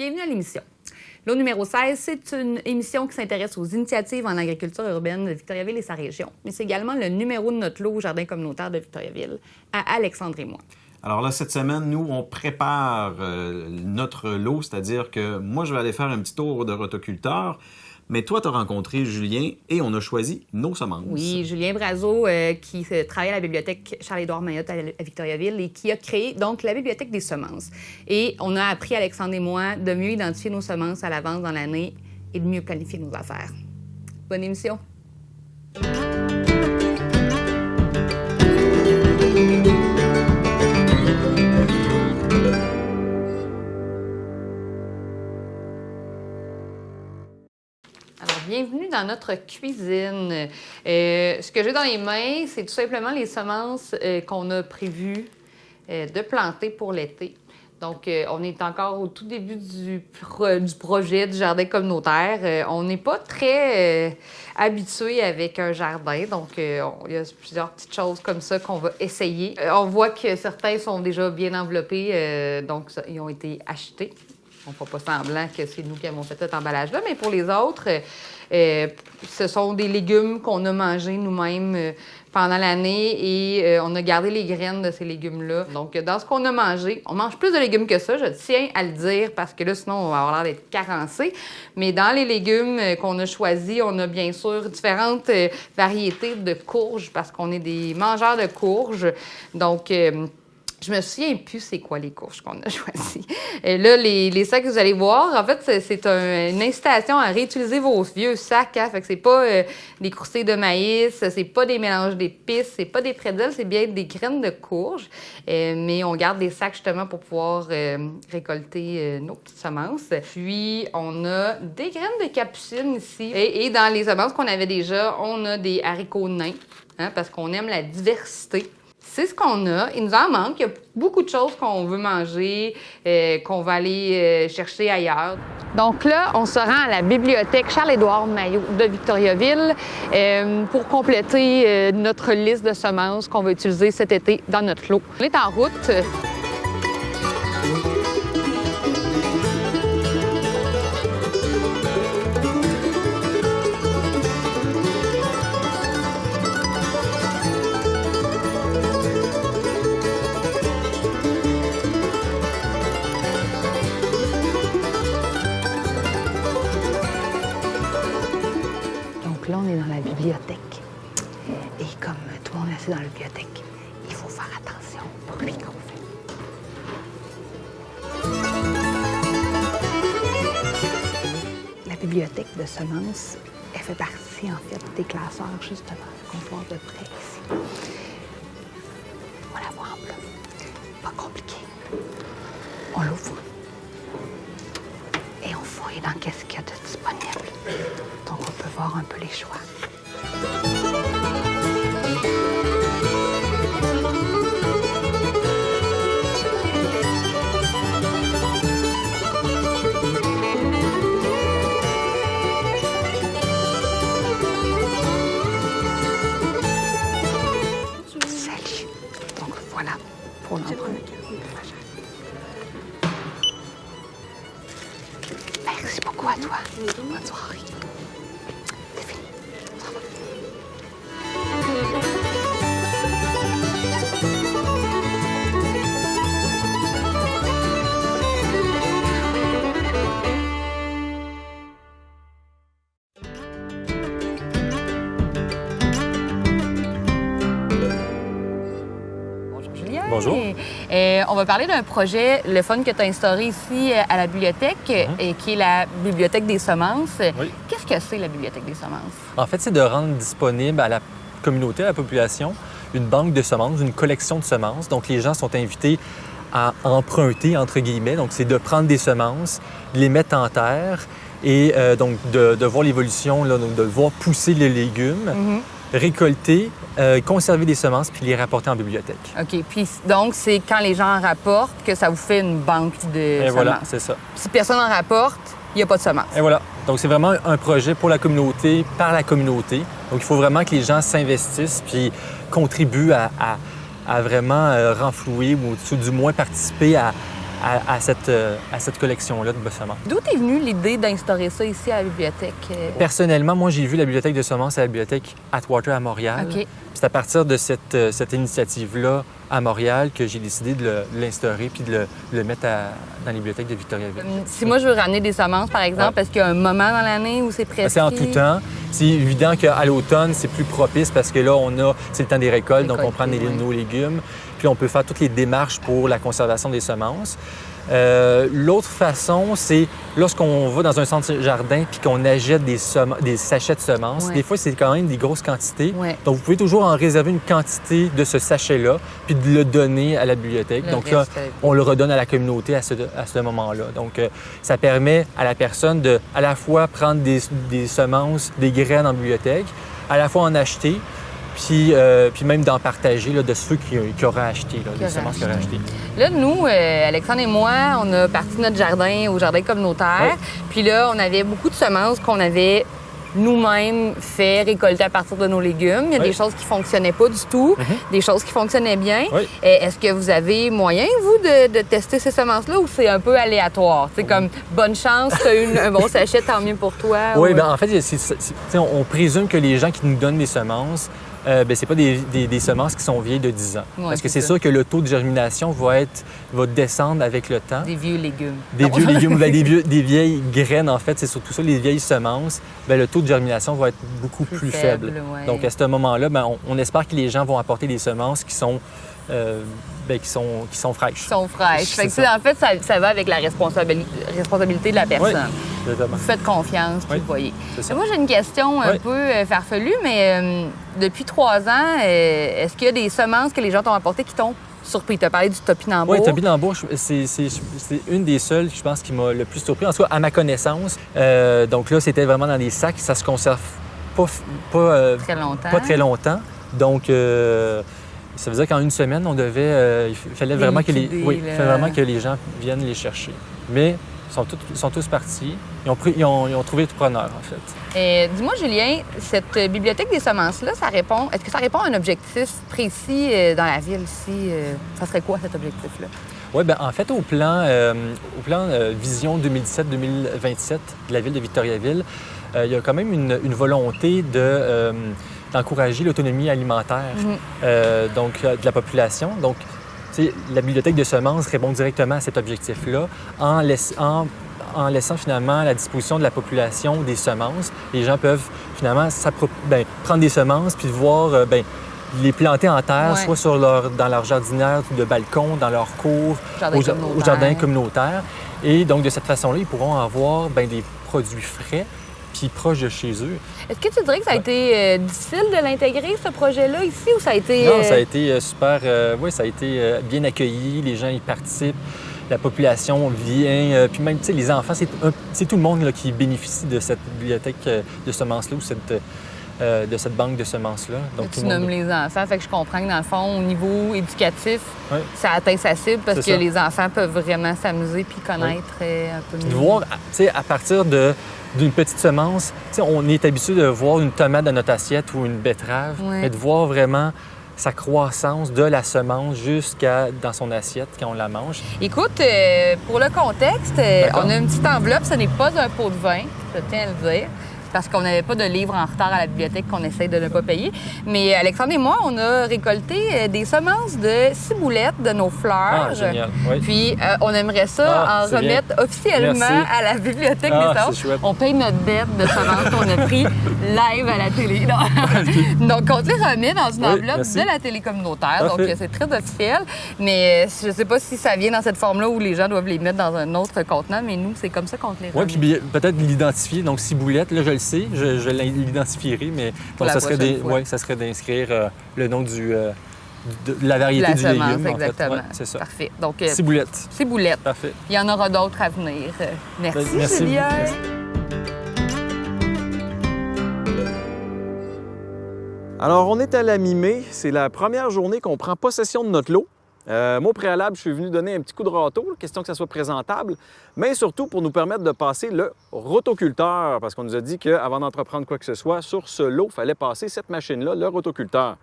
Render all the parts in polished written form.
Bienvenue à l'émission. L'eau numéro 16, c'est une émission qui s'intéresse aux initiatives en agriculture urbaine de Victoriaville et sa région. Mais c'est également le numéro de notre lot au jardin communautaire de Victoriaville, à Alexandre et moi. Alors là, cette semaine, nous, on prépare notre lot, c'est-à-dire que moi, je vais aller faire un petit tour de rotoculteur, mais toi, tu as rencontré Julien et on a choisi nos semences. Oui, Julien Brazeau, qui travaille à la bibliothèque Charles-Édouard Mayotte à Victoriaville et qui a créé donc la bibliothèque des semences. Et on a appris, Alexandre et moi, de mieux identifier nos semences à l'avance dans l'année et de mieux planifier nos affaires. Bonne émission! Bienvenue dans notre cuisine. Ce que j'ai dans les mains, c'est tout simplement les semences qu'on a prévu de planter pour l'été. Donc, on est encore au tout début du projet du jardin communautaire. On n'est pas très habitué avec un jardin, donc il y a plusieurs petites choses comme ça qu'on va essayer. On voit que certains sont déjà bien enveloppés, donc ils ont été achetés. On ne fait pas semblant que c'est nous qui avons fait cet emballage-là, mais pour les autres, ce sont des légumes qu'on a mangés nous-mêmes pendant l'année et on a gardé les graines de ces légumes-là. Donc, dans ce qu'on a mangé, on mange plus de légumes que ça, je tiens à le dire, parce que là, sinon, on va avoir l'air d'être carencé. Mais dans les légumes qu'on a choisis, on a bien sûr différentes variétés de courges, parce qu'on est des mangeurs de courges. Donc, je me souviens plus c'est quoi les courges qu'on a choisies. Et là, les sacs que vous allez voir, en fait, c'est une incitation à réutiliser vos vieux sacs. Hein? Fait que c'est pas des croustilles de maïs, c'est pas des mélanges d'épices, c'est pas des pretzels, c'est bien des graines de courges. Mais on garde des sacs justement pour pouvoir récolter nos petites semences. Puis, on a des graines de capucine ici. Et dans les semences qu'on avait déjà, on a des haricots nains, hein, parce qu'on aime la diversité. C'est ce qu'on a. Il nous en manque. Il y a beaucoup de choses qu'on veut manger, qu'on va aller chercher ailleurs. Donc là, on se rend à la bibliothèque Charles-Édouard Mayotte de Victoriaville pour compléter notre liste de semences qu'on va utiliser cet été dans notre lot. On est en route. Là, on est dans la bibliothèque. Et comme tout le monde est assis dans la bibliothèque, il faut faire attention au bruit qu'on fait. La bibliothèque de semences, elle fait partie, en fait, des classeurs, justement, qu'on peut voir de près ici. On la voit en bleu. Pas compliqué. On l'ouvre. Et on fouille dans qu'est-ce qu'il y a de disponible. Donc, on peut voir un peu les choix. Salut. Donc, voilà pour notre premier. Merci beaucoup à toi. Bonne soirée. C'est fini. Ça va. Bonjour Julien. Bonjour. On va parler d'un projet, le fun que tu as instauré ici à la bibliothèque, et qui est la Bibliothèque des semences. Oui. Qu'est-ce que c'est la Bibliothèque des semences? En fait, c'est de rendre disponible à la communauté, à la population, une banque de semences, une collection de semences. Donc, les gens sont invités à emprunter, entre guillemets. Donc, c'est de prendre des semences, de les mettre en terre et donc de voir l'évolution, là, donc de voir pousser les légumes, récolter, conserver des semences puis les rapporter en bibliothèque. OK. Puis donc, c'est quand les gens en rapportent que ça vous fait une banque de semences. Voilà, c'est ça. Si personne en rapporte, il n'y a pas de semences. Et voilà. Donc, c'est vraiment un projet pour la communauté, par la communauté. Donc, il faut vraiment que les gens s'investissent puis contribuent à vraiment renflouer ou du moins participer à cette collection-là de semences. D'où est venue l'idée d'instaurer ça ici à la bibliothèque? Personnellement, moi, j'ai vu la bibliothèque de semences à la bibliothèque Atwater à Montréal. OK. C'est à partir de cette initiative-là à Montréal que j'ai décidé de l'instaurer puis de le mettre dans les bibliothèques de Victoriaville. Si moi, je veux ramener des semences, par exemple, Ouais. est-ce qu'il y a un moment dans l'année où c'est prescrit? C'est en tout temps. C'est évident qu'à l'automne, c'est plus propice parce que là, c'est le temps des récoltes, donc on prend nos légumes, puis on peut faire toutes les démarches pour la conservation des semences. L'autre façon, c'est lorsqu'on va dans un centre jardin puis qu'on achète des sachets de semences. Ouais. Des fois, c'est quand même des grosses quantités. Ouais. Donc, vous pouvez toujours en réserver une quantité de ce sachet-là puis de le donner à la bibliothèque. Le Donc là, reste, on le redonne à la communauté à ce moment-là. Donc, ça permet à la personne de à la fois prendre des semences, des graines en bibliothèque, à la fois en acheter, puis même d'en partager là, de ceux qui auraient acheté, là, les semences qu'ils auraient achetées. Là, nous, Alexandre et moi, on a parti notre jardin au jardin communautaire. Ouais. Puis là, on avait beaucoup de semences qu'on avait nous-mêmes fait récolter à partir de nos légumes. Il y a Oui. des choses qui fonctionnaient pas du tout, des choses qui fonctionnaient bien. Oui. Est-ce que vous avez moyen, vous, de tester ces semences-là ou c'est un peu aléatoire? C'est comme, bonne chance, tu as eu un bon sachet, tant mieux pour toi. Oui, ou- bien en fait, on présume que les gens qui nous donnent des semences, c'est pas des semences qui sont vieilles de 10 ans. Ouais, Parce que c'est c'est ça. sûr que le taux de germination va descendre avec le temps. Des vieux légumes. Des Non. vieux légumes, des vieilles graines, en fait, c'est surtout ça, les vieilles semences, le taux de germination va être beaucoup plus faible. ouais. Donc, à ce moment-là, on espère que les gens vont apporter des semences qui sont fraîches. Qui sont fraîches. C'est Fait que, ça. en fait, ça va avec la responsabilité de la personne. Oui, exactement. Vous faites confiance, puis Oui, vous voyez. c'est ça. Moi, j'ai une question un Oui. peu farfelue, mais depuis 3 ans, est-ce qu'il y a des semences que les gens t'ont apportées qui t'ont surpris? Tu as parlé du topinambour. Oui, topinambour, c'est une des seules, je pense, qui m'a le plus surpris. En tout cas, à ma connaissance. Donc là, c'était vraiment dans des sacs. Ça se conserve Très longtemps. pas très longtemps. Donc, ça veut dire qu'en une semaine, il fallait vraiment que liquider, il là. fallait vraiment que les gens viennent les chercher. Mais ils sont tous partis. Ils ont trouvé le preneur, en fait. Dis-moi, Julien, cette bibliothèque des semences-là, est-ce que ça répond à un objectif précis dans la ville ici? Ça serait quoi cet objectif-là? Oui, bien, en fait, au plan Vision 2017-2027 de la ville de Victoriaville, il y a quand même une volonté d'encourager l'autonomie alimentaire de la population. Donc, tu sais, la bibliothèque de semences répond directement à cet objectif-là en laissant finalement à la disposition de la population des semences. Les gens peuvent finalement prendre des semences puis voir les planter en terre, Ouais. soit dans leur jardinière de balcon, dans leur cour, au jardin communautaire. Et donc, de cette façon-là, ils pourront avoir des produits frais puis proches de chez eux. Est-ce que tu dirais que ça a été difficile de l'intégrer, ce projet-là, ici, ou ça a été... Non, ça a été super... ça a été bien accueilli. Les gens y participent. La population vient. Puis même, tu sais, les enfants, c'est tout le monde là, qui bénéficie de cette bibliothèque de semences-là ou de cette banque de semences-là. Donc, Tu tout le monde- nommes les enfants, fait que je comprends que dans le fond, au niveau éducatif, Ouais. ça atteint sa cible parce C'est que ça. les enfants peuvent vraiment s'amuser puis connaître un peu De mieux. voir, tu sais, à partir d'une petite semence, tu sais, on est habitué de voir une tomate dans notre assiette ou une betterave, Ouais. mais de voir vraiment sa croissance de la semence dans son assiette quand on la mange. Écoute, pour le contexte, D'accord. on a une petite enveloppe, ce n'est pas un pot de vin, je tiens à le dire, parce qu'on n'avait pas de livre en retard à la bibliothèque qu'on essaye de ne pas payer. Mais Alexandre et moi, on a récolté des semences de ciboulette de nos fleurs. Ah, génial, oui. Puis on aimerait ça Ah, en c'est bien. remettre officiellement Merci. à la bibliothèque Ah, des c'est semences. chouette. On paye notre dette de semences qu'on a pris live à la télé. Donc, on te les remet dans une Oui, enveloppe merci. de la télé communautaire. Parfait. Donc, c'est très officiel. Mais je ne sais pas si ça vient dans cette forme-là où les gens doivent les mettre dans un autre contenant, mais nous, c'est comme ça qu'on te les remet. Oui, puis bien, peut-être l'identifier. Donc, ciboulette, là, je le sais, je l'identifierai, mais Pour donc, la ça serait prochaine fois. ça serait d'inscrire le nom de la variété la du semence, légume. exactement. En fait. Ouais, c'est ça. Parfait. Donc, Ciboulette. ciboulette. Parfait. Il y en aura d'autres à venir. Merci, Merci. Julien. Merci. Alors, on est à la mi-mai. C'est la première journée qu'on prend possession de notre lot. Moi, au préalable, je suis venu donner un petit coup de râteau, question que ça soit présentable, mais surtout pour nous permettre de passer le rotoculteur, parce qu'on nous a dit qu'avant d'entreprendre quoi que ce soit, sur ce lot, il fallait passer cette machine-là, le rotoculteur.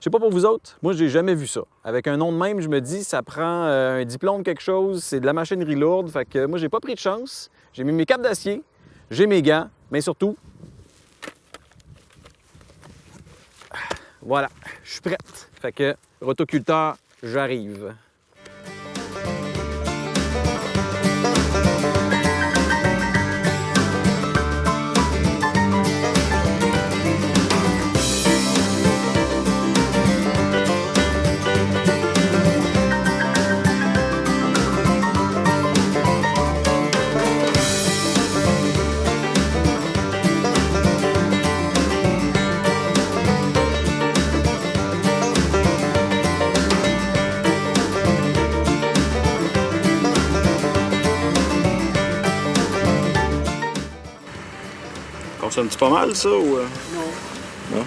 Je sais pas pour vous autres, moi, j'ai jamais vu ça. Avec un nom de même, je me dis, ça prend un diplôme, quelque chose, c'est de la machinerie lourde. Fait que moi, j'ai pas pris de chance. J'ai mis mes capes d'acier, j'ai mes gants, mais surtout, voilà, je suis prête. Fait que, rotoculteur, j'arrive. Consomme-tu pas mal, ça, ou... Non. Non?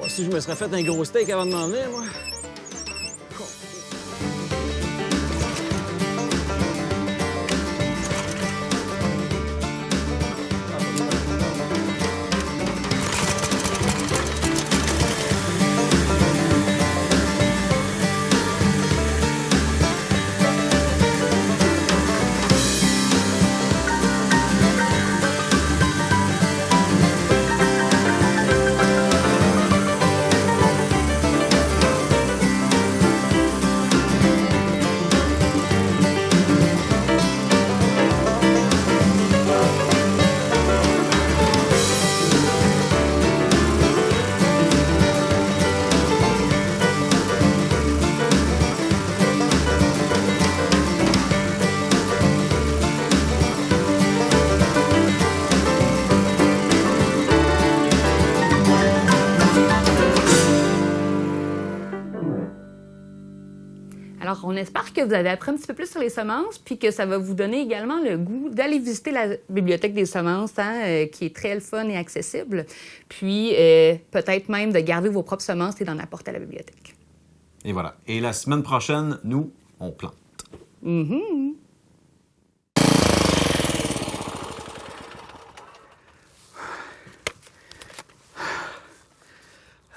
Si je me serais fait un gros steak avant de m'en venir, moi. Alors, on espère que vous avez appris un petit peu plus sur les semences, puis que ça va vous donner également le goût d'aller visiter la bibliothèque des semences, qui est très le fun et accessible. Puis, peut-être même de garder vos propres semences et d'en apporter à la bibliothèque. Et voilà. Et la semaine prochaine, nous, on plante. Mm-hmm.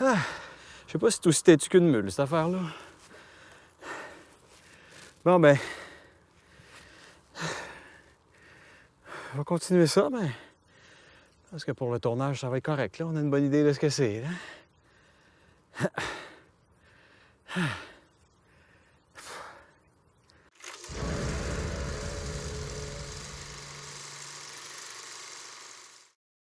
Ah, je sais pas si c'est aussi têtu qu'une mule, cette affaire-là. Bon, ben... on va continuer ça, mais... parce que pour le tournage, ça va être correct, là. On a une bonne idée de ce que c'est, là.